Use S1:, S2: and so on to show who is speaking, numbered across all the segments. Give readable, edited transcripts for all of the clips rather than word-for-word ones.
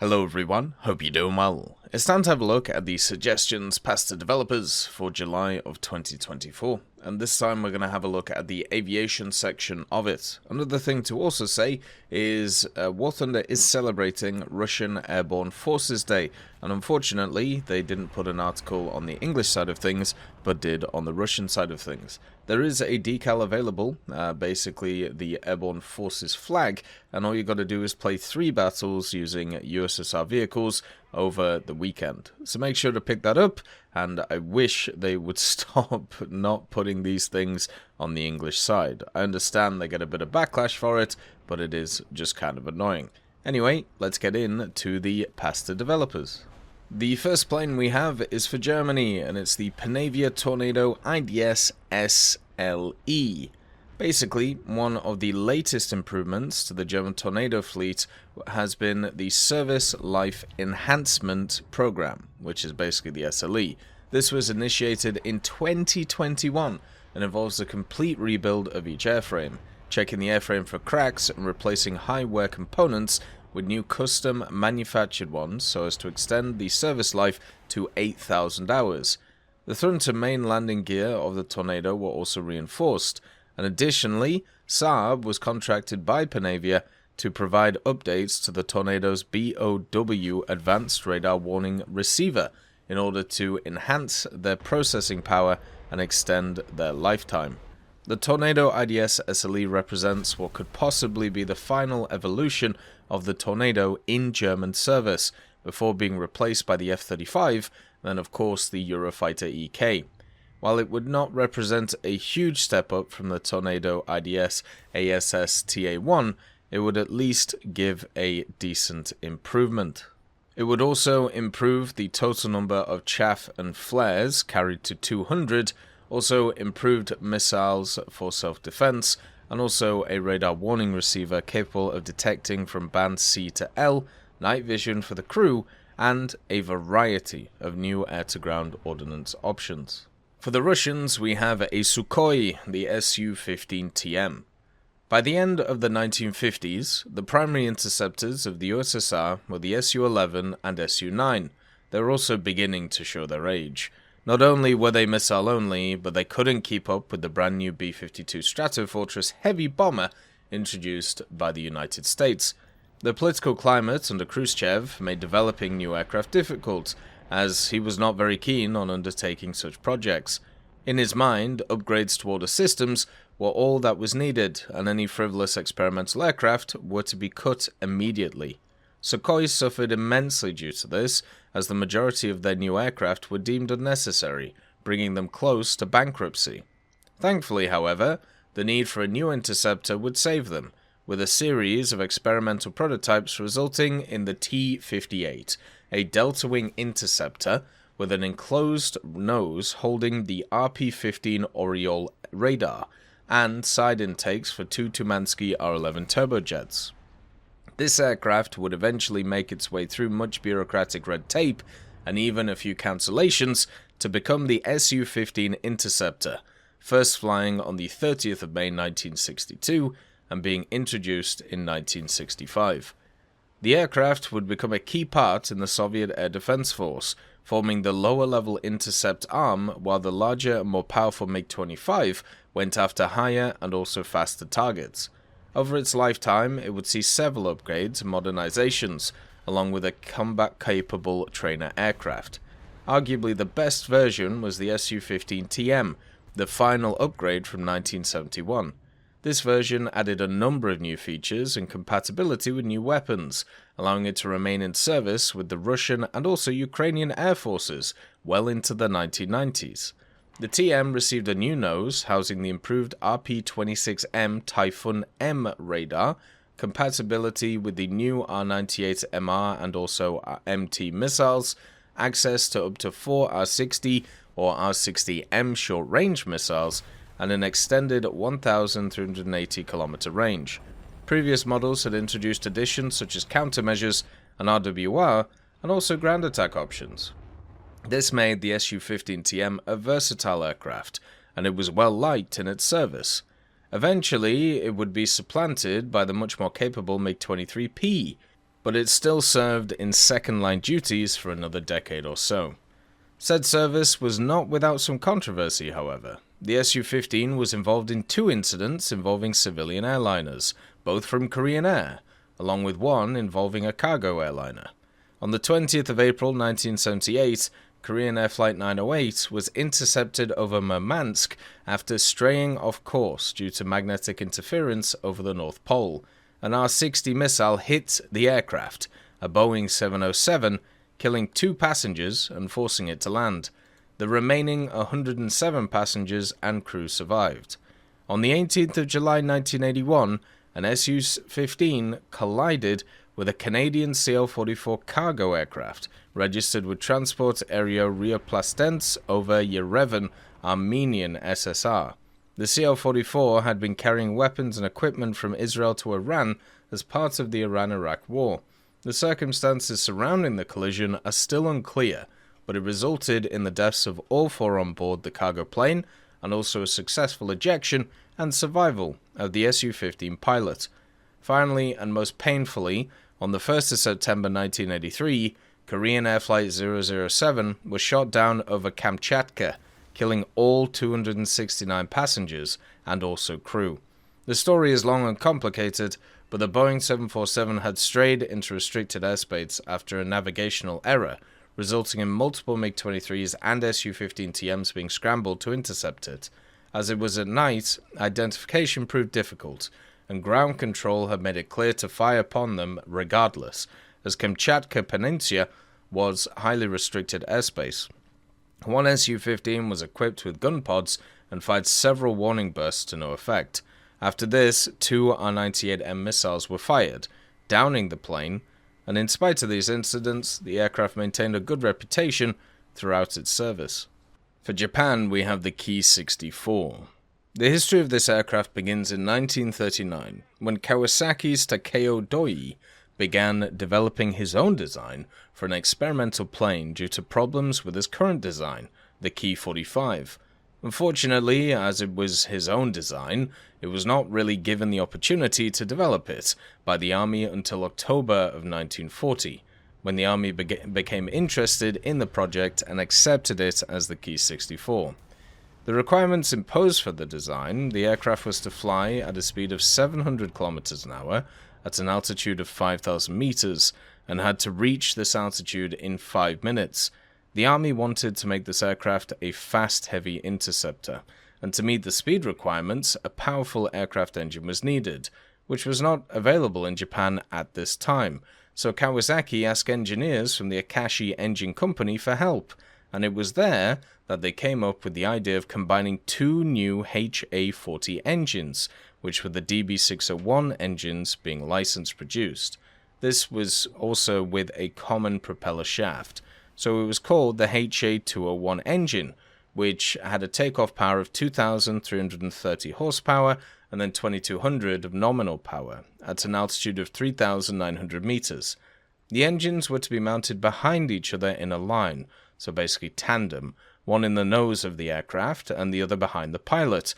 S1: Hello everyone, hope you're doing well. It's time to have a look at the suggestions passed to developers for July of 2024, and this time we're going to have a look at the aviation section of it. Another thing to also say is War Thunder is celebrating Russian Airborne Forces Day, and unfortunately they didn't put an article on the English side of things, but did on the Russian side of things. There is a decal available, basically the Airborne Forces flag, and all you got to do is play 3 battles using USSR vehicles over the weekend. So make sure to pick that up, and I wish they would stop not putting these things on the English side. I understand they get a bit of backlash for it, but it is just kind of annoying. Anyway, let's get into the pasta developers. The first plane we have is for Germany, and it's the Panavia Tornado IDS SLE. Basically, one of the latest improvements to the German Tornado fleet has been the Service Life Enhancement Program, which is basically the SLE. This was initiated in 2021 and involves a complete rebuild of each airframe, checking the airframe for cracks and replacing high wear components with new custom manufactured ones so as to extend the service life to 8,000 hours. The front and main landing gear of the Tornado were also reinforced, and additionally, Saab was contracted by Panavia to provide updates to the Tornado's BOW Advanced Radar Warning Receiver in order to enhance their processing power and extend their lifetime. The Tornado IDS SLE represents what could possibly be the final evolution of the Tornado in German service, before being replaced by the F-35, and of course the Eurofighter EK. While it would not represent a huge step up from the Tornado IDS ASS TA1, it would at least give a decent improvement. It would also improve the total number of chaff and flares carried to 200, also improved missiles for self-defense, and also a radar warning receiver capable of detecting from band C to L, night vision for the crew, and a variety of new air-to-ground ordnance options. For the Russians, we have a Sukhoi, the Su-15TM. By the end of the 1950s, the primary interceptors of the USSR were the Su-11 and Su-9. They were also beginning to show their age. Not only were they missile-only, but they couldn't keep up with the brand new B-52 Stratofortress heavy bomber introduced by the United States. The political climate under Khrushchev made developing new aircraft difficult, as he was not very keen on undertaking such projects. In his mind, upgrades to older systems were all that was needed, and any frivolous experimental aircraft were to be cut immediately. Sukhoi suffered immensely due to this, as the majority of their new aircraft were deemed unnecessary, bringing them close to bankruptcy. Thankfully, however, the need for a new interceptor would save them, with a series of experimental prototypes resulting in the T-58, a delta-wing interceptor with an enclosed nose holding the RP-15 Oriole radar, and side intakes for 2 Tumansky R-11 turbojets. This aircraft would eventually make its way through much bureaucratic red tape, and even a few cancellations, to become the Su-15 Interceptor, first flying on the 30th of May 1962, and being introduced in 1965. The aircraft would become a key part in the Soviet Air Defense Force, forming the lower-level intercept arm, while the larger and more powerful MiG-25 went after higher and also faster targets. Over its lifetime, it would see several upgrades and modernizations, along with a combat-capable trainer aircraft. Arguably the best version was the Su-15TM, the final upgrade from 1971. This version added a number of new features and compatibility with new weapons, allowing it to remain in service with the Russian and also Ukrainian air forces well into the 1990s. The TM received a new nose housing the improved RP-26M Typhoon M radar, compatibility with the new R-98MR and also MT missiles, access to up to 4 R-60 or R-60M short-range missiles, and an extended 1,380 km range. Previous models had introduced additions such as countermeasures and RWR, and also ground attack options. This made the Su-15TM a versatile aircraft, and it was well liked in its service. Eventually, it would be supplanted by the much more capable MiG-23P. but it still served in second-line duties for another decade or so. Said service was not without some controversy, however. The Su-15 was involved in 2 incidents involving civilian airliners, both from Korean Air, along with one involving a cargo airliner. On the 20th of April 1978, Korean Air Flight 908 was intercepted over Murmansk after straying off course due to magnetic interference over the North Pole. An R-60 missile hit the aircraft, a Boeing 707, killing 2 passengers and forcing it to land. The remaining 107 passengers and crew survived. On the 18th of July 1981, an Su-15 collided with a Canadian CL-44 cargo aircraft registered with Transport Aero Rioplastens over Yerevan, Armenian SSR. The CL-44 had been carrying weapons and equipment from Israel to Iran as part of the Iran-Iraq War. The circumstances surrounding the collision are still unclear, but it resulted in the deaths of all 4 on board the cargo plane and also a successful ejection and survival of the Su-15 pilot. Finally, and most painfully, on the 1st of September 1983, Korean Air Flight 007 was shot down over Kamchatka, killing all 269 passengers and also crew. The story is long and complicated, but the Boeing 747 had strayed into restricted airspace after a navigational error, resulting in multiple MiG-23s and Su-15TMs being scrambled to intercept it. As it was at night, identification proved difficult, and ground control had made it clear to fire upon them regardless, as Kamchatka Peninsula was highly restricted airspace. One Su-15 was equipped with gun pods and fired several warning bursts to no effect. After this, 2 R-98M missiles were fired, downing the plane, and in spite of these incidents, the aircraft maintained a good reputation throughout its service. For Japan, we have the Ki-64. The history of this aircraft begins in 1939, when Kawasaki's Takeo Doi began developing his own design for an experimental plane due to problems with his current design, the Ki-45. Unfortunately, as it was his own design, it was not really given the opportunity to develop it by the Army until October of 1940, when the Army became interested in the project and accepted it as the Ki-64. The requirements imposed for the design: the aircraft was to fly at a speed of 700 km an hour at an altitude of 5,000 meters and had to reach this altitude in 5 minutes. The Army wanted to make this aircraft a fast, heavy interceptor, and to meet the speed requirements, a powerful aircraft engine was needed, which was not available in Japan at this time. So Kawasaki asked engineers from the Akashi Engine Company for help, and it was there that they came up with the idea of combining 2 new HA40 engines, which were the DB601 engines being licensed produced. This was also with a common propeller shaft, so it was called the HA201 engine, which had a takeoff power of 2,330 horsepower and then 2,200 of nominal power at an altitude of 3,900 meters. The engines were to be mounted behind each other in a line, so basically tandem, one in the nose of the aircraft and the other behind the pilot.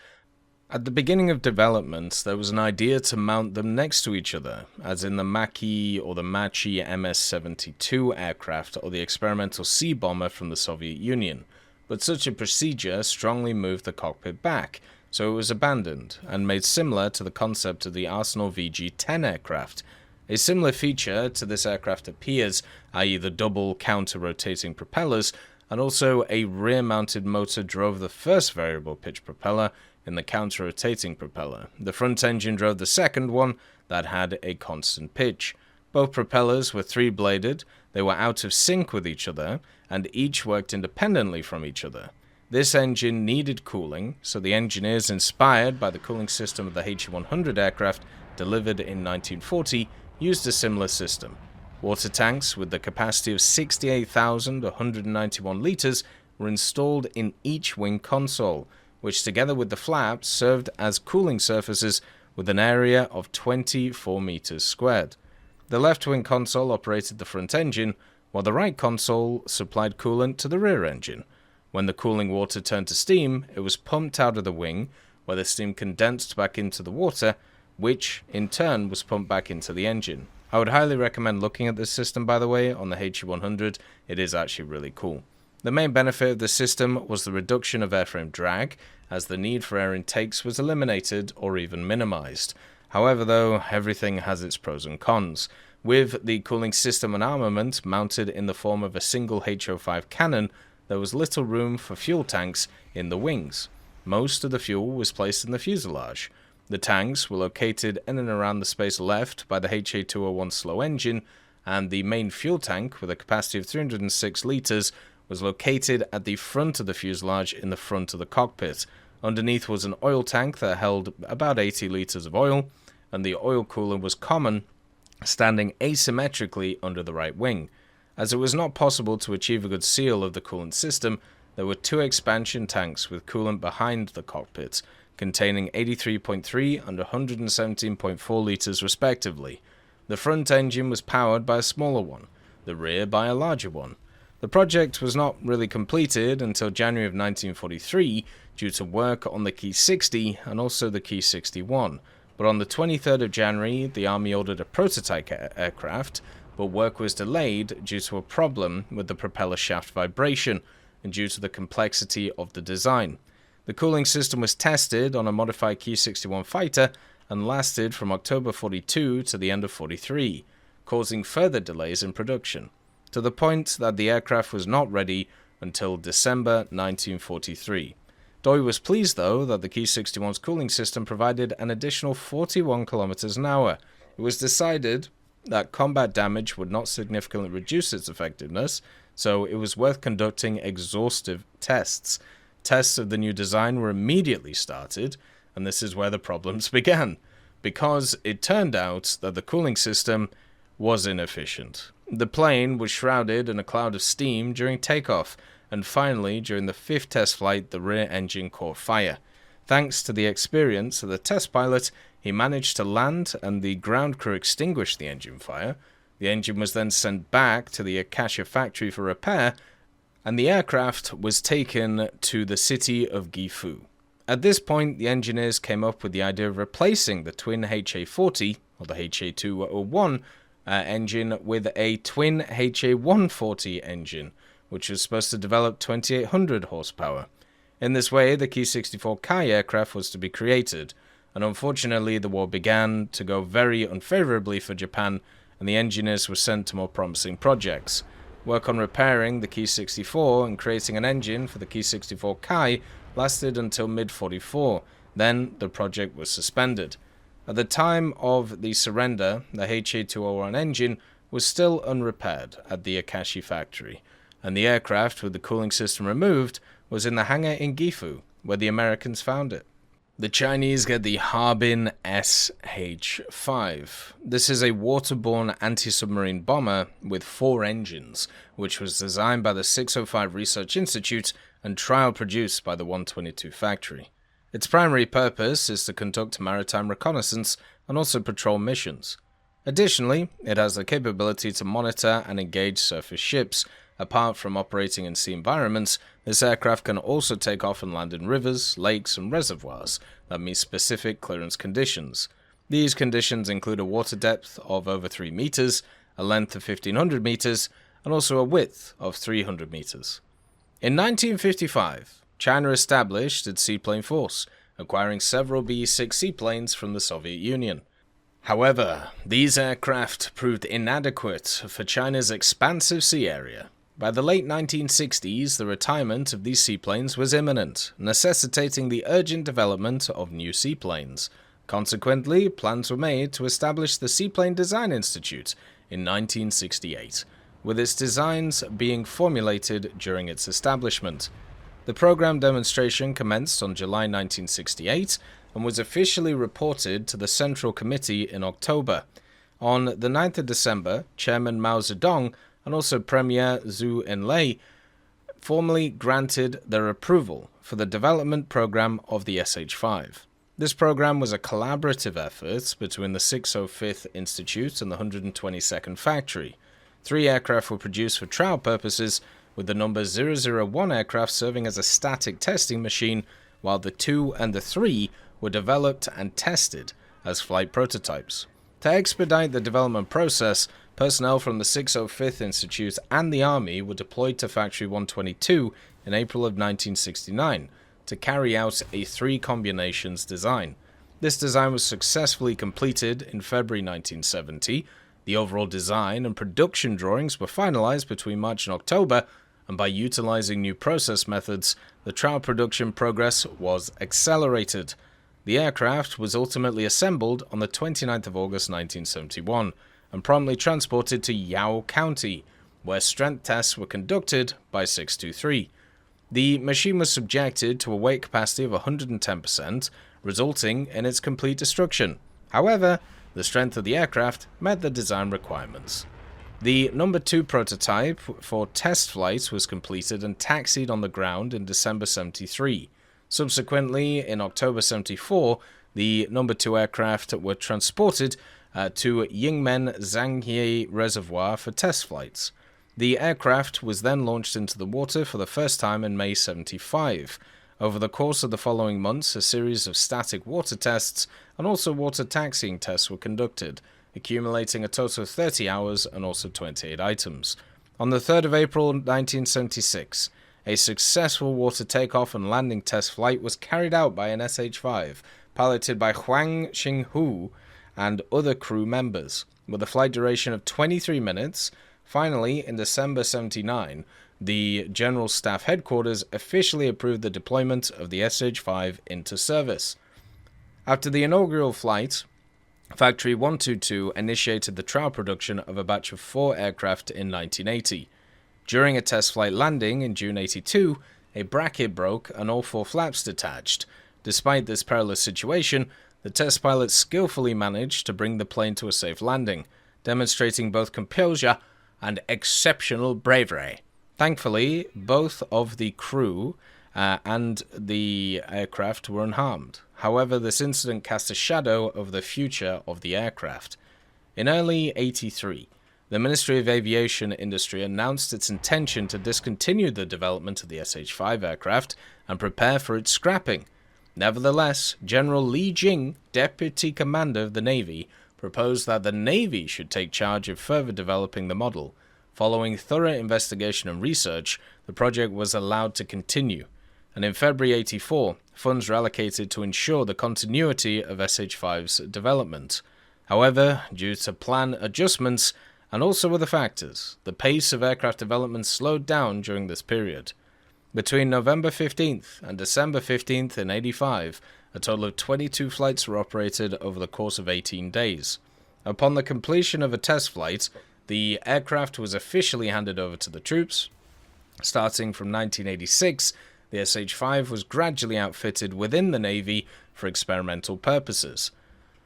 S1: At the beginning of development, there was an idea to mount them next to each other, as in the Maki or the Machi MS-72 aircraft or the experimental Sea bomber from the Soviet Union, but such a procedure strongly moved the cockpit back, so it was abandoned and made similar to the concept of the Arsenal VG-10 aircraft. A similar feature to this aircraft appears, i.e. the double counter-rotating propellers, and also a rear-mounted motor drove the first variable pitch propeller in the counter-rotating propeller. The front engine drove the second one that had a constant pitch. Both propellers were 3-bladed, they were out of sync with each other, and each worked independently from each other. This engine needed cooling, so the engineers, inspired by the cooling system of the HE-100 aircraft delivered in 1940, used a similar system. Water tanks with the capacity of 68,191 liters were installed in each wing console, which together with the flaps served as cooling surfaces with an area of 24 meters squared. The left wing console operated the front engine, while the right console supplied coolant to the rear engine. When the cooling water turned to steam, it was pumped out of the wing, where the steam condensed back into the water, which in turn was pumped back into the engine. I would highly recommend looking at this system, by the way, on the HE100. It is actually really cool. The main benefit of the system was the reduction of airframe drag, as the need for air intakes was eliminated or even minimized. However, though, everything has its pros and cons. With the cooling system and armament mounted in the form of a single HO5 cannon, there was little room for fuel tanks in the wings. Most of the fuel was placed in the fuselage. The tanks were located in and around the space left by the HA201 slow engine, and the main fuel tank, with a capacity of 306 litres, was located at the front of the fuselage in the front of the cockpit. Underneath was an oil tank that held about 80 litres of oil, and the oil cooler was common, standing asymmetrically under the right wing. As it was not possible to achieve a good seal of the coolant system, there were two expansion tanks with coolant behind the cockpit, containing 83.3 and 117.4 litres respectively. The front engine was powered by a smaller one, the rear by a larger one. The project was not really completed until January of 1943 due to work on the Ki-60 and also the Ki-61, but on the 23rd of January the Army ordered a prototype aircraft, but work was delayed due to a problem with the propeller shaft vibration and due to the complexity of the design. The cooling system was tested on a modified Ki-61 fighter and lasted from October 42 to the end of 43, causing further delays in production, to the point that the aircraft was not ready until December 1943. Doi was pleased, though, that the Ki-61's cooling system provided an additional 41 km an hour. It was decided that combat damage would not significantly reduce its effectiveness, so it was worth conducting exhaustive tests. Tests of the new design were immediately started, and this is where the problems began, because it turned out that the cooling system was inefficient. The plane was shrouded in a cloud of steam during takeoff, and finally, during the fifth test flight, the rear engine caught fire. Thanks to the experience of the test pilot, he managed to land and the ground crew extinguished the engine fire. The engine was then sent back to the Akasha factory for repair, and the aircraft was taken to the city of Gifu. At this point, the engineers came up with the idea of replacing the twin HA40, or the HA201, engine with a twin HA140 engine, which was supposed to develop 2800 horsepower. In this way, the Ki-64 Kai aircraft was to be created, and unfortunately the war began to go very unfavorably for Japan, and the engineers were sent to more promising projects. Work on repairing the Ki-64 and creating an engine for the Ki-64 Kai lasted until mid-44, then the project was suspended. At the time of the surrender, the HA201 engine was still unrepaired at the Akashi factory, and the aircraft with the cooling system removed was in the hangar in Gifu, where the Americans found it. The Chinese get the Harbin SH-5. This is a waterborne anti-submarine bomber with 4 engines, which was designed by the 605 Research Institute and trial produced by the 122 factory. Its primary purpose is to conduct maritime reconnaissance and also patrol missions. Additionally, it has the capability to monitor and engage surface ships. Apart from operating in sea environments, this aircraft can also take off and land in rivers, lakes, and reservoirs that meet specific clearance conditions. These conditions include a water depth of over 3 meters, a length of 1500 meters, and also a width of 300 meters. In 1955, China established its seaplane force, acquiring several B-6 seaplanes from the Soviet Union. However, these aircraft proved inadequate for China's expansive sea area. By the late 1960s, the retirement of these seaplanes was imminent, necessitating the urgent development of new seaplanes. Consequently, plans were made to establish the Seaplane Design Institute in 1968, with its designs being formulated during its establishment. The program demonstration commenced on July 1968 and was officially reported to the Central Committee in October. On the 9th of December, Chairman Mao Zedong and also Premier Zhou Enlai formally granted their approval for the development program of the SH-5. This program was a collaborative effort between the 605th Institute and the 122nd Factory. 3 aircraft were produced for trial purposes, with the number 001 aircraft serving as a static testing machine, while the 2 and the 3 were developed and tested as flight prototypes. To expedite the development process, personnel from the 605th Institute and the Army were deployed to Factory 122 in April of 1969 to carry out a 3 combinations design. This design was successfully completed in February 1970. The overall design and production drawings were finalized between March and October, and by utilizing new process methods, the trial production progress was accelerated. The aircraft was ultimately assembled on the 29th of August 1971 and promptly transported to Yao County, where strength tests were conducted by 623. The machine was subjected to a weight capacity of 110%, resulting in its complete destruction. However, the strength of the aircraft met the design requirements. The number 2 prototype for test flights was completed and taxied on the ground in December 73. Subsequently, in October 74, the number 2 aircraft were transported to Yingmen Zhangye Reservoir for test flights. The aircraft was then launched into the water for the first time in May 75. Over the course of the following months, a series of static water tests and also water taxiing tests were conducted, accumulating a total of 30 hours and also 28 items. On the 3rd of April 1976, a successful water takeoff and landing test flight was carried out by an SH-5, piloted by Huang Xinghu and other crew members, with a flight duration of 23 minutes. Finally, in December 79, the General Staff Headquarters officially approved the deployment of the SH-5 into service. After the inaugural flight, Factory 122 initiated the trial production of a batch of 4 aircraft in 1980. During a test flight landing in June 82, a bracket broke and all 4 flaps detached. Despite this perilous situation, the test pilots skillfully managed to bring the plane to a safe landing, demonstrating both composure and exceptional bravery. Thankfully, both of the crew and the aircraft were unharmed. However, this incident cast a shadow over the future of the aircraft. In early 83, the Ministry of Aviation Industry announced its intention to discontinue the development of the SH-5 aircraft and prepare for its scrapping. Nevertheless, General Li Jing, Deputy Commander of the Navy, proposed that the Navy should take charge of further developing the model. Following thorough investigation and research, the project was allowed to continue, and in February 84, funds were allocated to ensure the continuity of SH-5's development. However, due to plan adjustments and also other factors, the pace of aircraft development slowed down during this period. Between November 15th and December 15th in 85, a total of 22 flights were operated over the course of 18 days. Upon the completion of a test flight, the aircraft was officially handed over to the troops. Starting from 1986, the SH-5 was gradually outfitted within the Navy for experimental purposes.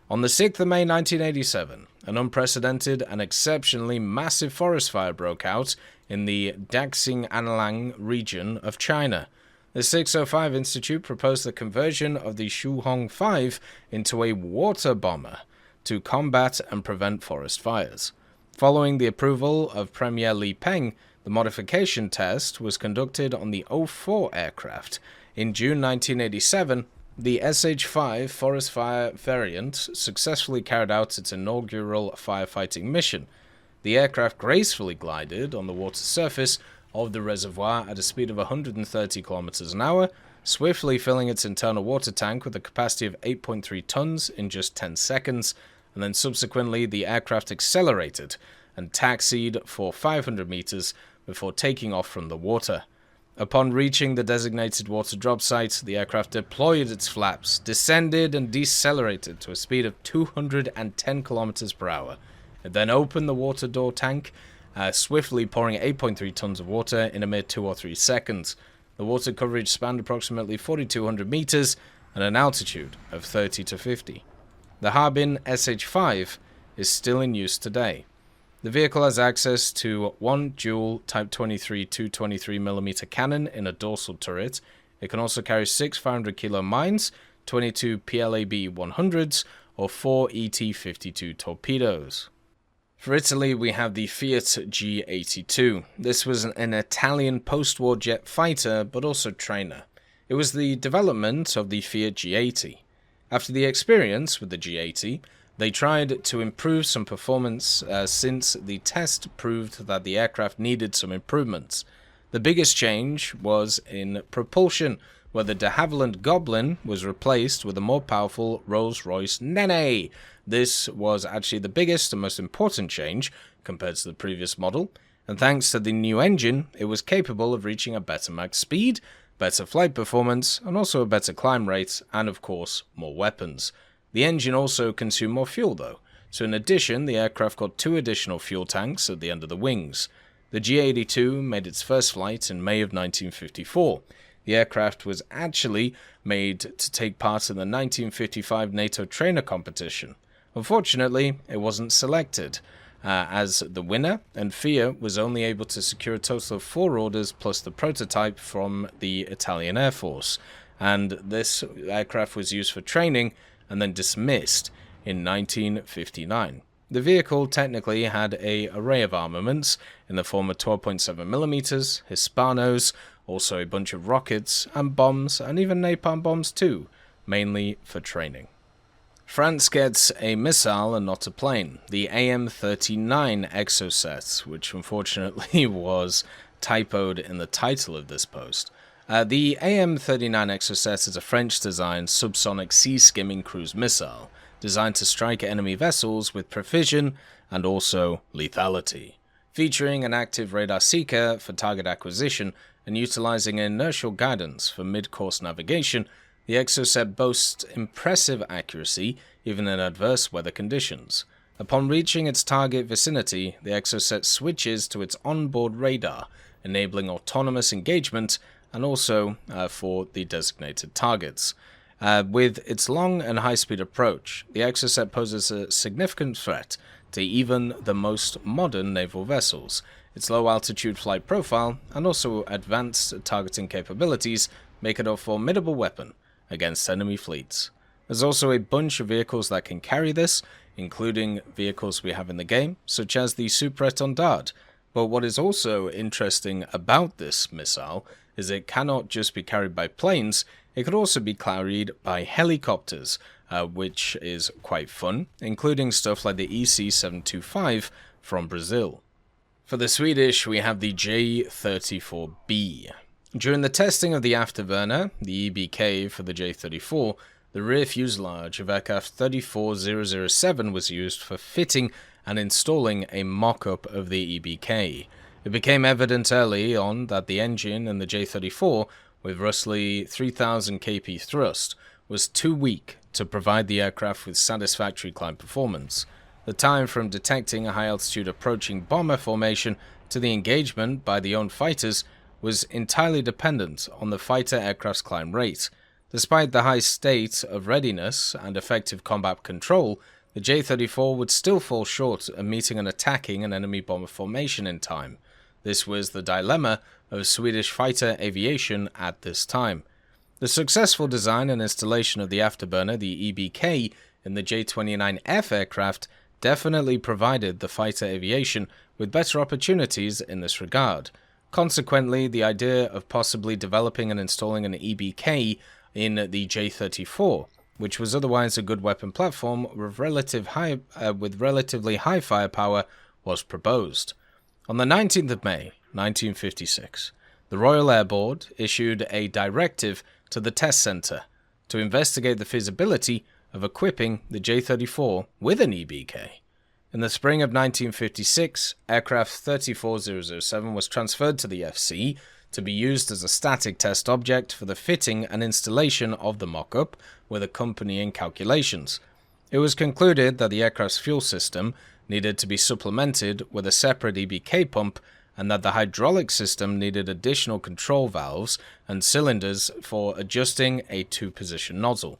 S1: On the 6th of May 1987, an unprecedented and exceptionally massive forest fire broke out in the Daxing-Anlang region of China. The 605 Institute proposed the conversion of the Shuhong 5 into a water bomber to combat and prevent forest fires. Following the approval of Premier Li Peng, the modification test was conducted on the 04 aircraft. In June 1987, the SH-5 forest fire variant successfully carried out its inaugural firefighting mission. The aircraft gracefully glided on the water surface of the reservoir at a speed of 130 km an hour, swiftly filling its internal water tank with a capacity of 8.3 tons in just 10 seconds, and then subsequently the aircraft accelerated and taxied for 500 meters before taking off from the water. Upon reaching the designated water drop site, the aircraft deployed its flaps, descended and decelerated to a speed of 210 km per hour. It then opened the water door tank, swiftly pouring 8.3 tons of water in a mere 2 or 3 seconds. The water coverage spanned approximately 4,200 meters at an altitude of 30 to 50. The Harbin SH-5 is still in use today. The vehicle has access to one dual Type 23 223mm cannon in a dorsal turret. It can also carry 6 500 kilo mines, 22 PLAB 100s, or 4 ET-52 torpedoes. For Italy, we have the Fiat G82. This was an Italian post-war jet fighter, but also trainer. It was the development of the Fiat G80. After the experience with the G80, They tried to improve some performance since the test proved that the aircraft needed some improvements. The biggest change was in propulsion, where the de Havilland Goblin was replaced with a more powerful Rolls-Royce Nene. This was actually the biggest and most important change compared to the previous model, and thanks to the new engine, it was capable of reaching a better max speed, better flight performance, and also a better climb rate, and of course, more weapons. The engine also consumed more fuel though, so in addition, the aircraft got 2 additional fuel tanks at the end of the wings. The G82 made its first flight in May of 1954. The aircraft was actually made to take part in the 1955 NATO trainer competition. Unfortunately, it wasn't selected as the winner, and Fiat was only able to secure a total of 4 orders plus the prototype from the Italian Air Force, and this aircraft was used for training and then dismissed in 1959. The vehicle technically had an array of armaments in the form of 12.7mm, Hispanos, also a bunch of rockets and bombs, and even napalm bombs too, mainly for training. France gets a missile and not a plane, the AM39 Exocet, which unfortunately was typoed in the title of this post. The AM39 Exocet is a French-designed subsonic sea-skimming cruise missile, designed to strike enemy vessels with precision and also lethality. Featuring an active radar seeker for target acquisition and utilizing inertial guidance for mid-course navigation, the Exocet boasts impressive accuracy even in adverse weather conditions. Upon reaching its target vicinity, the Exocet switches to its onboard radar, enabling autonomous engagement and also for the designated targets. With its long and high-speed approach, the Exocet poses a significant threat to even the most modern naval vessels. Its low-altitude flight profile and also advanced targeting capabilities make it a formidable weapon against enemy fleets. There's also a bunch of vehicles that can carry this, including vehicles we have in the game, such as the Super Étendard. But what is also interesting about this missile is it cannot just be carried by planes, it could also be carried by helicopters, which is quite fun, including stuff like the EC-725 from Brazil. For the Swedish, we have the J34B. During the testing of the afterburner, the EBK for the J34, the rear fuselage of aircraft 34007 was used for fitting and installing a mock-up of the EBK. It became evident early on that the engine in the J34, with roughly 3000 kp thrust, was too weak to provide the aircraft with satisfactory climb performance. The time from detecting a high-altitude approaching bomber formation to the engagement by the owned fighters was entirely dependent on the fighter aircraft's climb rate. Despite the high state of readiness and effective combat control, the J34 would still fall short of meeting and attacking an enemy bomber formation in time. This was the dilemma of Swedish fighter aviation at this time. The successful design and installation of the afterburner, the EBK, in the J29F aircraft definitely provided the fighter aviation with better opportunities in this regard. Consequently, the idea of possibly developing and installing an EBK in the J34, which was otherwise a good weapon platform with relatively high firepower, was proposed. On the 19th of May, 1956, the Royal Air Board issued a directive to the test centre to investigate the feasibility of equipping the J34 with an EBK. In the spring of 1956, aircraft 34007 was transferred to the FC to be used as a static test object for the fitting and installation of the mock-up with accompanying calculations. It was concluded that the aircraft's fuel system needed to be supplemented with a separate EBK pump and that the hydraulic system needed additional control valves and cylinders for adjusting a 2-position nozzle.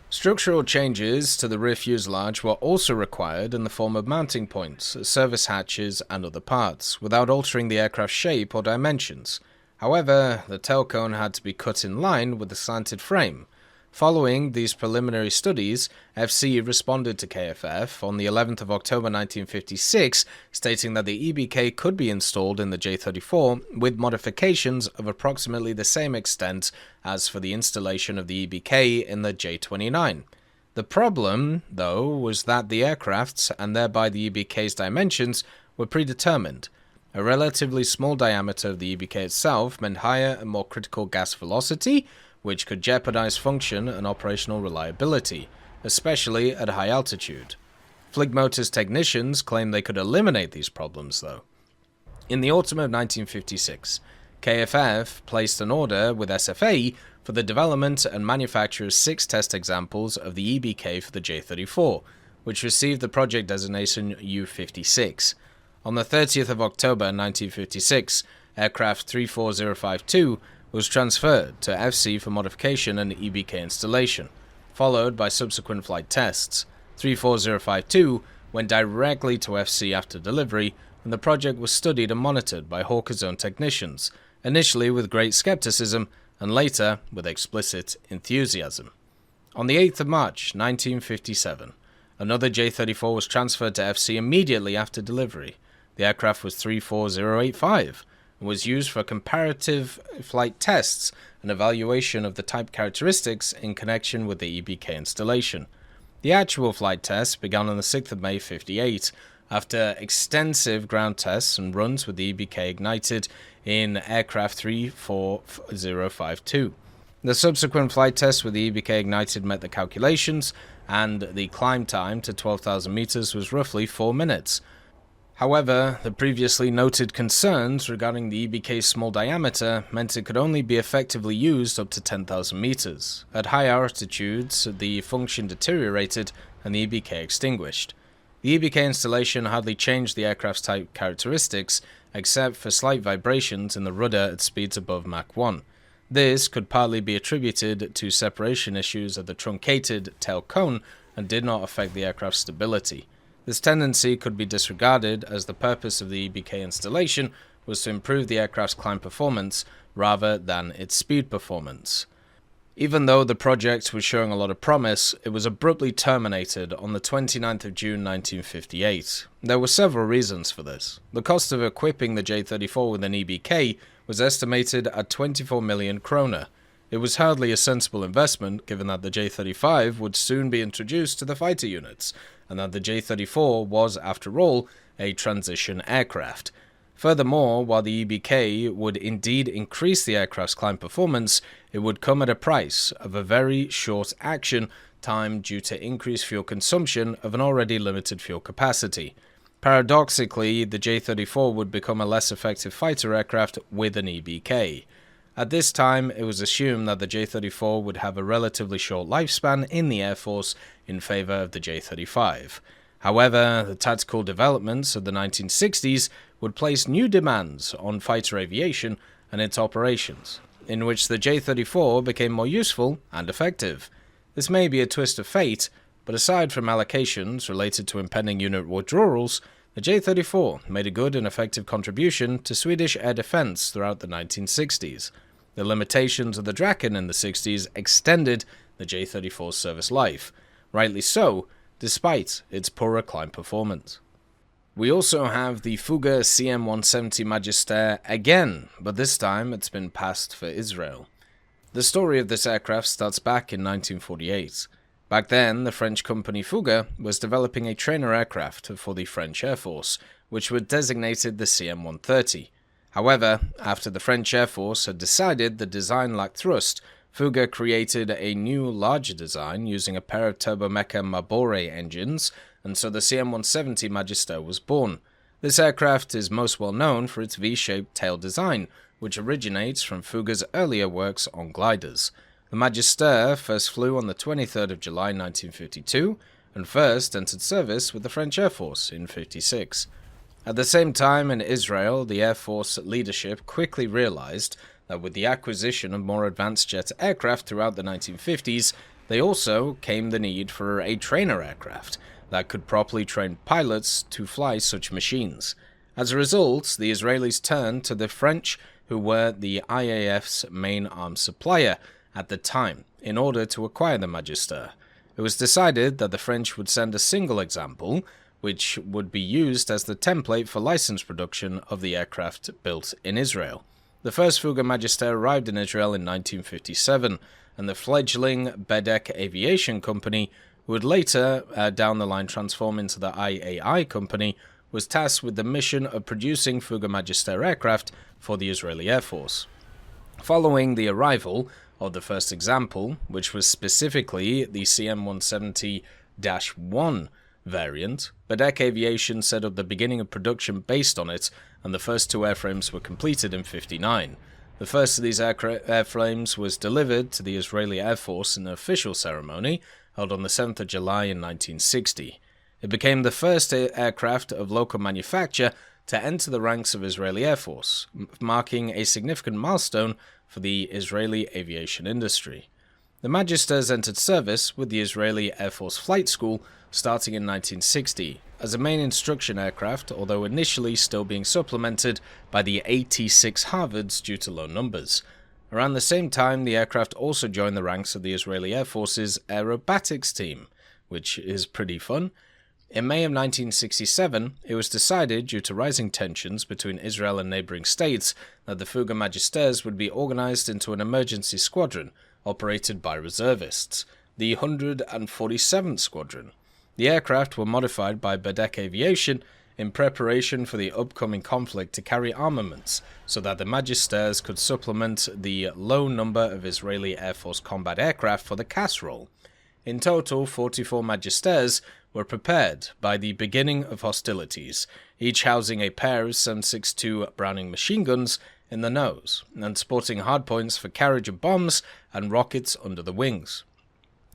S1: Structural changes to the rear fuselage were also required in the form of mounting points, service hatches, and other parts, without altering the aircraft's shape or dimensions. However, the tail cone had to be cut in line with the slanted frame. Following these preliminary studies, FC responded to KFF on the 11th of October 1956, stating that the EBK could be installed in the J34 with modifications of approximately the same extent as for the installation of the EBK in the J29. The problem, though, was that the aircraft's, and thereby the EBK's dimensions, were predetermined. A relatively small diameter of the EBK itself meant higher and more critical gas velocity, which could jeopardize function and operational reliability, especially at high altitude. Flig Motors technicians claimed they could eliminate these problems, though. In the autumn of 1956, KFF placed an order with SFA for the development and manufacture of 6 test examples of the EBK for the J34, which received the project designation U-56. On the 30th of October 1956, aircraft 34052 was transferred to FC for modification and EBK installation, followed by subsequent flight tests. 34052 went directly to FC after delivery, and the project was studied and monitored by Hawker's own technicians, initially with great skepticism and later with explicit enthusiasm. On the 8th of March 1957, another J34 was transferred to FC immediately after delivery. The aircraft was 34085 and was used for comparative flight tests and evaluation of the type characteristics in connection with the EBK installation. The actual flight tests began on the 6th of May 1958, after extensive ground tests and runs with the EBK ignited in aircraft 34052. The subsequent flight tests with the EBK ignited met the calculations, and the climb time to 12,000 meters was roughly 4 minutes. However, the previously noted concerns regarding the EBK's small diameter meant it could only be effectively used up to 10,000 meters. At high altitudes, the function deteriorated and the EBK extinguished. The EBK installation hardly changed the aircraft's type characteristics, except for slight vibrations in the rudder at speeds above Mach 1. This could partly be attributed to separation issues at the truncated tail cone and did not affect the aircraft's stability. This tendency could be disregarded, as the purpose of the EBK installation was to improve the aircraft's climb performance rather than its speed performance. Even though the project was showing a lot of promise, it was abruptly terminated on the 29th of June 1958. There were several reasons for this. The cost of equipping the J34 with an EBK was estimated at 24 million kroner. It was hardly a sensible investment, given that the J35 would soon be introduced to the fighter units, and that the J34 was, after all, a transition aircraft. Furthermore, while the EBK would indeed increase the aircraft's climb performance, it would come at a price of a very short action time due to increased fuel consumption of an already limited fuel capacity. Paradoxically, the J34 would become a less effective fighter aircraft with an EBK. At this time, it was assumed that the J34 would have a relatively short lifespan in the Air Force in favor of the J35. However, the tactical developments of the 1960s would place new demands on fighter aviation and its operations, in which the J34 became more useful and effective. This may be a twist of fate, but aside from allocations related to impending unit withdrawals, the J34 made a good and effective contribution to Swedish air defense throughout the 1960s. The limitations of the Draken in the 60s extended the J34's service life, rightly so, despite its poorer climb performance. We also have the Fouga CM170 Magister again, but this time it's been passed for Israel. The story of this aircraft starts back in 1948. Back then, the French company Fouga was developing a trainer aircraft for the French Air Force, which was designated the CM130. However, after the French Air Force had decided the design lacked thrust, Fouga created a new, larger design using a pair of Turbomeca Mabore engines, and so the CM170 Magister was born. This aircraft is most well known for its V-shaped tail design, which originates from Fouga's earlier works on gliders. The Magister first flew on the 23rd of July 1952, and first entered service with the French Air Force in 1956. At the same time, in Israel, the Air Force leadership quickly realized that with the acquisition of more advanced jet aircraft throughout the 1950s, they also came the need for a trainer aircraft that could properly train pilots to fly such machines. As a result, the Israelis turned to the French, who were the IAF's main arms supplier at the time, in order to acquire the Magister. It was decided that the French would send a single example, which would be used as the template for licensed production of the aircraft built in Israel. The first Fouga Magister arrived in Israel in 1957, and the fledgling Bedek Aviation Company who would later, down the line, transform into the IAI company, was tasked with the mission of producing Fouga Magister aircraft for the Israeli Air Force. Following the arrival of the first example, which was specifically the CM170-1 variant, Badek Aviation set up the beginning of production based on it, and the first two airframes were completed in 1959. The first of these airframes was delivered to the Israeli Air Force in an official ceremony held on the 7th of July in 1960. It became the first aircraft of local manufacture to enter the ranks of Israeli Air Force, marking a significant milestone for the Israeli aviation industry. The Magisters entered service with the Israeli Air Force Flight School starting in 1960 as a main instruction aircraft, although initially still being supplemented by the AT-6 Harvards due to low numbers. Around the same time, the aircraft also joined the ranks of the Israeli Air Force's aerobatics team, which is pretty fun. In May of 1967, it was decided, due to rising tensions between Israel and neighboring states, that the Fouga Magisters would be organized into an emergency squadron, operated by reservists, the 147th Squadron. The aircraft were modified by Badek Aviation in preparation for the upcoming conflict to carry armaments, so that the Magisters could supplement the low number of Israeli Air Force combat aircraft for the CAS role. In total, 44 Magisters were prepared by the beginning of hostilities, each housing a pair of 7.62 Browning machine guns in the nose, and sporting hardpoints for carriage of bombs and rockets under the wings.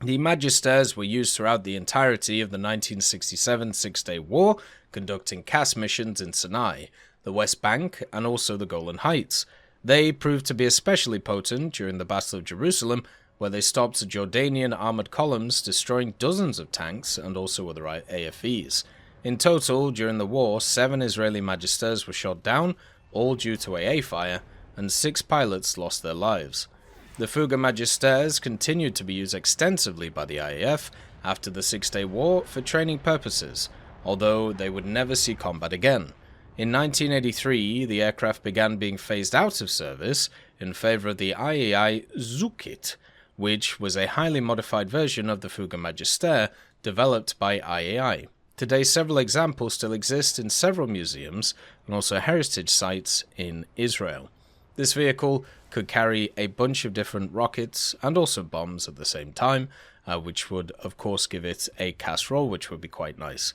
S1: The Magisters were used throughout the entirety of the 1967 Six-Day War, conducting CAS missions in Sinai, the West Bank, and also the Golan Heights. They proved to be especially potent during the Battle of Jerusalem, where they stopped Jordanian armored columns, destroying dozens of tanks and also other AFEs. In total, during the war, 7 Israeli Magisters were shot down, all due to AA fire, and 6 pilots lost their lives. The Fouga Magisters continued to be used extensively by the IAF after the Six-Day War for training purposes, although they would never see combat again. In 1983, the aircraft began being phased out of service in favor of the IAI Zukit, which was a highly modified version of the Fouga Magister developed by IAI. Today, several examples still exist in several museums and also heritage sites in Israel. This vehicle could carry a bunch of different rockets and also bombs at the same time, which would, of course, give it a CAS role, which would be quite nice.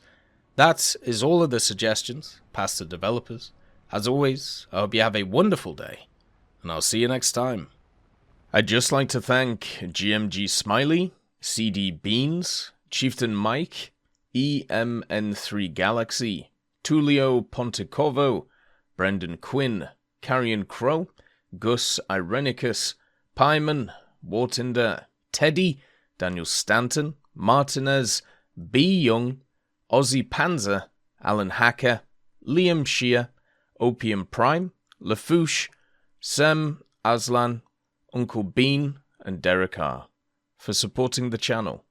S1: That is all of the suggestions passed to developers. As always, I hope you have a wonderful day, and I'll see you next time. I'd just like to thank GMG Smiley, CD Beans, Chieftain Mike, EMN3 Galaxy, Tulio Pontecorvo, Brendan Quinn, Carrion Crow, Gus Irenicus, Pyman, Wartinder, Teddy, Daniel Stanton, Martinez, B. Young, Ozzy Panzer, Alan Hacker, Liam Shea, Opium Prime, Lafouche, Sem Aslan, Uncle Bean, and Derek R. for supporting the channel.